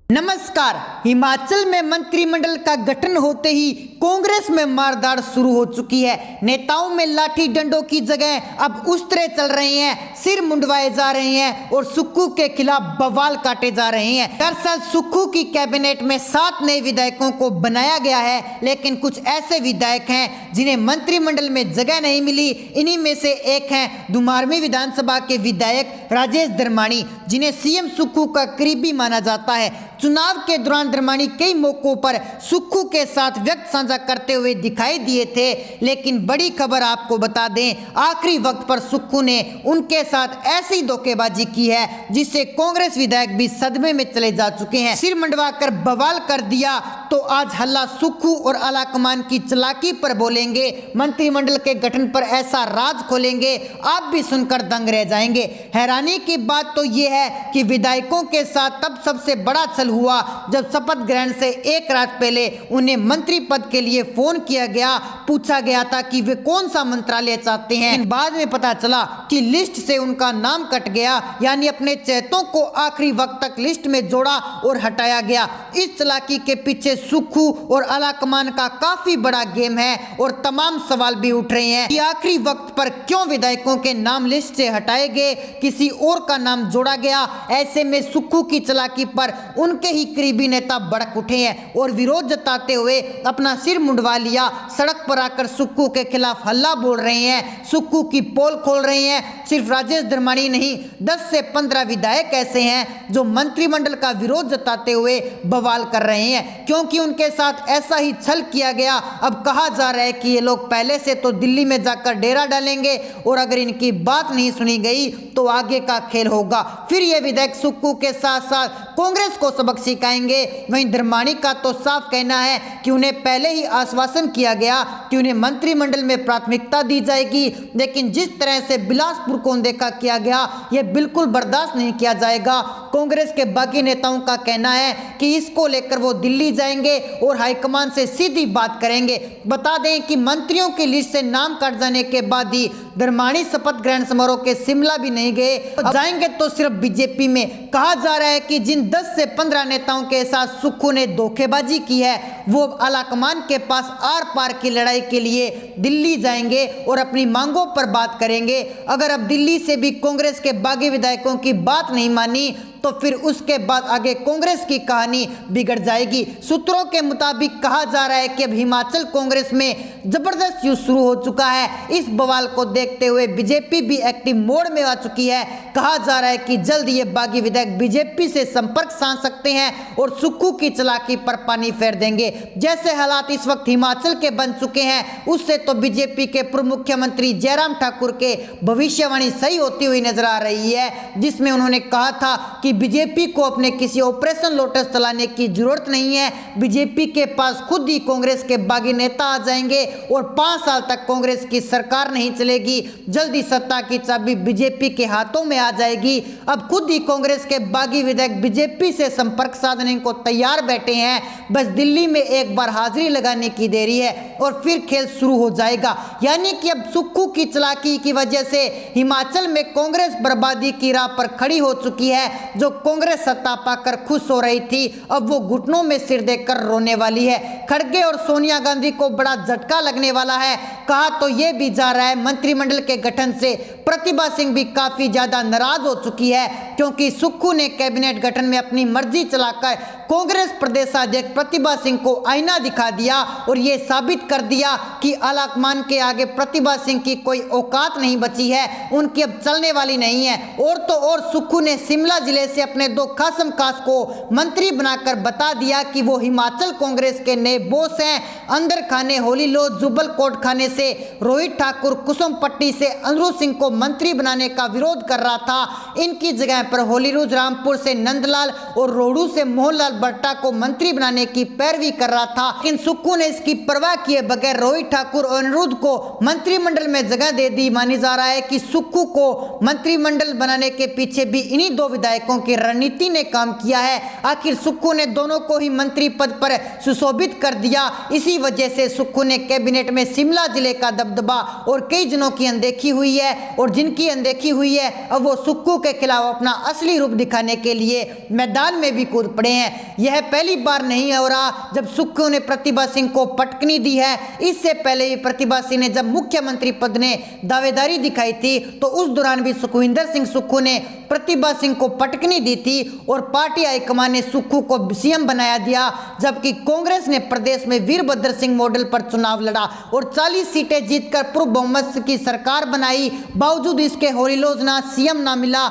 नमस्कार। हिमाचल में मंत्रिमंडल का गठन होते ही कांग्रेस में मारदार शुरू हो चुकी है। नेताओं में लाठी डंडों की जगह अब उस्तरे चल रहे हैं, सिर मुंडवाए जा रहे हैं और सुक्खू के खिलाफ बवाल काटे जा रहे हैं। दरअसल सुक्खू की कैबिनेट में 7 नए विधायकों को बनाया गया है, लेकिन कुछ ऐसे विधायक हैं जिन्हें मंत्रिमंडल में जगह नहीं मिली। इन्हीं में से एक हैं दुमारवी विधानसभा के विधायक राजेश धर्माणी, जिन्हें सीएम सुक्खू का करीबी माना जाता है। चुनाव के दौरान धर्माणी कई मौकों पर सुक्खू के साथ व्यक्त साझा करते हुए दिखाई दिए थे, लेकिन बड़ी खबर आपको बता दें, आखिरी वक्त पर सुक्खू ने उनके साथ ऐसी धोखेबाजी की है जिससे कांग्रेस विधायक भी सदमे में चले जा चुके हैं। सिर मंडवाकर बवाल कर दिया तो आज हल्ला सुक्खू और आलाकमान की चालाकी पर बोलेंगे, मंत्रिमंडल के गठन पर ऐसा राज खोलेंगे, आप भी सुनकर दंग रह जाएंगे। हैरानी की बात तो यह है कि विधायकों के साथ तब सबसे बड़ा छल हुआ जब शपथ ग्रहण से एक रात पहले उन्हें मंत्री पद के लिए फोन किया गया। पूछा गया था कि वे कौन सा मंत्रालय चाहते हैं। बाद में पता चला कि लिस्ट से उनका नाम कट गया, यानी अपने चहेतों को आखिरी वक्त तक लिस्ट में जोड़ा और हटाया गया। इस चालाकी के पीछे सुक्खू और आलाकमान का काफी बड़ा गेम है और तमाम सवाल भी उठ रहे हैं कि आखिरी वक्त पर क्यों विधायकों के नाम लिस्ट से हटाए गए, किसी और का नाम जोड़ा गया। ऐसे में सुक्खू की चालाकी पर उनके ही करीबी नेता भड़क उठे हैं और विरोध जताते हुए अपना सिर मुंडवा लिया। सड़क पर आकर सुक्खू के खिलाफ हल्ला बोल रहे हैं, सुक्खू की पोल खोल रहे हैं। सिर्फ राजेश धर्माणी नहीं, 10 से 15 विधायक ऐसे हैं जो मंत्रिमंडल का विरोध जताते हुए बवाल कर रहे हैं, क्योंकि उनके साथ ऐसा ही छल किया गया। अब कहा जा रहा है कि ये लोग पहले से तो दिल्ली में जाकर डेरा डालेंगे और अगर इनकी बात नहीं सुनी गई तो आगे का खेल होगा। फिर ये विधायक सुक्खू के साथ साथ कांग्रेस को सबक सिखाएंगे। वहीं धर्माणी का तो साफ कहना है कि उन्हें पहले ही आश्वासन किया गया कि उन्हें मंत्रिमंडल में प्राथमिकता दी जाएगी, लेकिन जिस तरह से बिलासपुर को अनदेखा किया गया यह बिल्कुल बर्दाश्त नहीं किया जाएगा। कांग्रेस के बाकी नेताओं का कहना है कि इसको लेकर वो दिल्ली जाएंगे और हाईकमान से सीधी बात करेंगे। बता दें कि मंत्रियों की लिस्ट से नाम कट जाने के बाद ही धर्माणी शपथ ग्रहण समारोह के शिमला भी नहीं गए, जाएंगे तो सिर्फ बीजेपी में। कहा जा रहा है कि जिन 10 से 15 नेताओं के साथ सुक्खू ने धोखेबाजी की है वो आलाकमान के पास आर पार की लड़ाई के लिए दिल्ली जाएंगे और अपनी मांगों पर बात करेंगे। अगर अब दिल्ली से भी कांग्रेस के बागी विधायकों की बात नहीं मानी तो फिर उसके बाद आगे कांग्रेस की कहानी बिगड़ जाएगी। सूत्रों के मुताबिक कहा जा रहा है कि अब हिमाचल कांग्रेस में जबरदस्त युद्ध शुरू हो चुका है। इस बवाल को देखते हुए बीजेपी भी एक्टिव मोड में आ चुकी है। कहा जा रहा है कि जल्द ये बागी विधायक बीजेपी से संपर्क साध सकते हैं और सुक्खू की चालाकी पर पानी फेर देंगे। जैसे हालात इस वक्त हिमाचल के बन चुके हैं, उससे तो बीजेपी के पूर्व मुख्यमंत्री जयराम ठाकुर के भविष्यवाणी सही होती हुई नजर आ रही है, जिसमें उन्होंने कहा था कि बीजेपी को अपने किसी ऑपरेशन लोटस चलाने की जरूरत नहीं है। बीजेपी के पास खुद ही कांग्रेस के बागी नेता आ जाएंगे और 5 साल तक कांग्रेस की सरकार नहीं चलेगी। जल्दी सत्ता की चाबी बीजेपी के हाथों में आ जाएगी। अब खुद ही कांग्रेस के बागी विधायक बीजेपी से संपर्क साधने को तैयार बैठे हैं, बस दिल्ली में एक बार हाजिरी लगाने की देरी है और फिर खेल शुरू हो जाएगा। यानी कि अब सुक्खू की चालाकी की वजह से हिमाचल में कांग्रेस बर्बादी की राह पर खड़ी हो चुकी है। जो कांग्रेस सत्ता पाकर खुश हो रही थी, अब वो घुटनों में सिर देकर रोने वाली है। खड़गे और सोनिया गांधी को बड़ा झटका लगने वाला है। कहा तो ये भी जा रहा है मंत्रिमंडल के गठन से प्रतिभा सिंह भी काफी ज्यादा नाराज हो चुकी है, क्योंकि सुक्खू ने कैबिनेट गठन में अपनी मर्जी चलाकर कांग्रेस प्रदेशाध्यक्ष प्रतिभा सिंह को आईना दिखा दिया और ये साबित कर दिया कि आलाकमान के आगे प्रतिभा सिंह की कोई औकात नहीं बची है, उनकी अब चलने वाली नहीं है। और तो और सुक्खू ने शिमला जिले से अपने 2 खासम खास को मंत्री बनाकर बता दिया कि वो हिमाचल कांग्रेस के नए बॉस हैं। अंदर खाने होलीलो जुबल कोट खाने से रोहित ठाकुर कुसुम पट्टी से अनिरुद्ध सिंह को मंत्री बनाने का विरोध कर रहा था। इनकी जगह पर होलीरोज रामपुर से नंदलाल और रोहडू से मोहनलाल बट्टा को मंत्री बनाने की पैरवी कर रहा था, लेकिन सुक्खू ने इसकी परवाह किए बगैर रोहित ठाकुर और अनिरुद्ध को मंत्रिमंडल में जगह दे दी। मानी जा रहा है कि सुक्खू को मंत्रिमंडल बनाने के पीछे भी इन्हीं 2 विधायकों विधायकों की रणनीति ने काम किया है। आखिर सुक्खू ने दोनों को ही मंत्री पद पर सुशोभित कर दिया। इसी वजह से सुक्खू ने कैबिनेट में शिमला जिले का दबदबा और कई जनों की अनदेखी हुई है, और जिनकी अनदेखी हुई है अब वो सुक्खू के खिलाफ अपना असली रूप दिखाने के लिए मैदान में भी कूद पड़े हैं। यह पहली बार नहीं हो रहा जब सुक्खू ने प्रतिभा सिंह को पटकनी दी है। इससे पहले भी प्रतिभा सिंह ने जब मुख्यमंत्री पद ने दावेदारी दिखाई थी तो उस दौरान भी सुखविंदर सिंह सुक्खू ने प्रतिभा सिंह को पटकनी दी थी और पार्टी हाईकमान ने सुक्खू को सीएम बनाया दिया, जबकि कांग्रेस ने प्रदेश में वीरभद्र सिंह मॉडल पर चुनाव लड़ा और 40 सीटें जीतकर पूर्व बहुमत की सरकार बनाई। बावजूद इसके होरीलोज ना सीएम ना मिला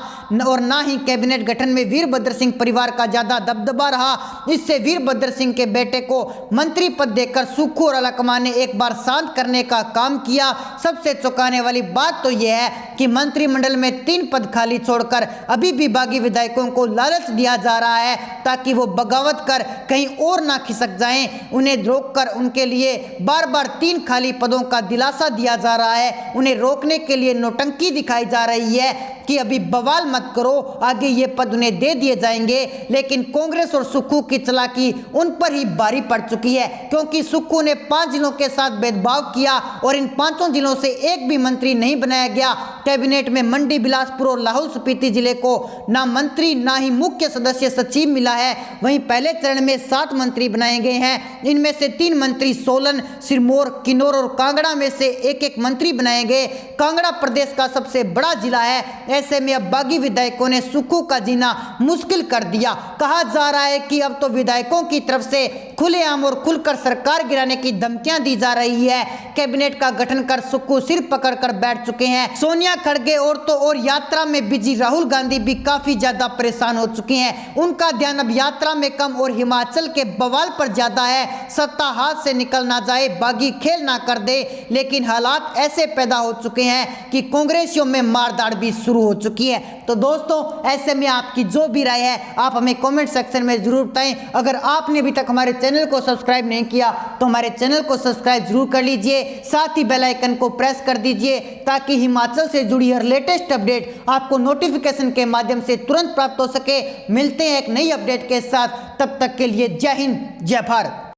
और ना ही कैबिनेट गठन में वीरभद्र सिंह परिवार का ज्यादा दबदबा रहा। इससे वीरभद्र सिंह के बेटे को मंत्री पद देकर सुक्खू और आलाकमान ने एक बार शांत करने का काम किया। सबसे चौंकाने वाली बात तो यह है कि मंत्रिमंडल में 3 पद खाली छोड़कर अभी भी बागी विधायकों को लालच दिया जा रहा है ताकि वो बगावत कर कहीं और ना खिसक जाएं। उन्हें रोककर उनके लिए बार बार 3 खाली पदों का दिलासा दिया जा रहा है। उन्हें रोकने के लिए नौटंकी दिखाई जा रही है कि अभी बवाल मत करो, आगे ये पद उन्हें दे दिए जाएंगे। लेकिन कांग्रेस और सुक्खू की चालाकी उन पर ही भारी पड़ चुकी है, क्योंकि सुक्खू ने 5 जिलों के साथ भेदभाव किया और इन 5 जिलों से एक भी मंत्री नहीं बनाया गया। कैबिनेट में मंडी, बिलासपुर और लाहौल स्पीति जिले को ना मंत्री ना ही मुख्य सदस्य सचिव मिला है। वहीं पहले चरण में 7 मंत्री बनाए गए हैं। इनमें से 3 मंत्री सोलन, सिरमौर, किन्नौर और कांगड़ा में से एक मंत्री बनाए गए। कांगड़ा प्रदेश का सबसे बड़ा जिला है। ऐसे में अब बागी विधायकों ने सुक्खू का जीना मुश्किल कर दिया। कहा जा रहा है कि अब तो विधायकों की तरफ से खुलेआम और खुलकर सरकार गिराने की धमकियां दी जा रही है। कैबिनेट का गठन कर सुक्खू सिर पकड़कर बैठ चुके हैं। सोनिया खड़गे और यात्रा में बिजी राहुल गांधी भी काफी ज्यादा परेशान हो चुके हैं। उनका ध्यान अब यात्रा में कम और हिमाचल के बवाल पर ज्यादा है। सत्ता हाथ से निकल ना जाए, बागी खेल ना कर दे। लेकिन हालात ऐसे पैदा हो चुके हैं कि कांग्रेसियों में मारदाड़ भी शुरू हो चुकी है। तो दोस्तों, ऐसे में आपकी जो भी राय है आप हमें कमेंट सेक्शन में जरूर बताएं। अगर आपने अभी तक हमारे चैनल को सब्सक्राइब नहीं किया तो हमारे चैनल को सब्सक्राइब जरूर कर लीजिए, साथ ही बेल आइकन को प्रेस कर दीजिए ताकि हिमाचल से जुड़ी हर लेटेस्ट अपडेट आपको नोटिफिकेशन के माध्यम से तुरंत प्राप्त हो सके। मिलते हैं एक नई अपडेट के साथ, तब तक के लिए जय हिंद, जय भारत।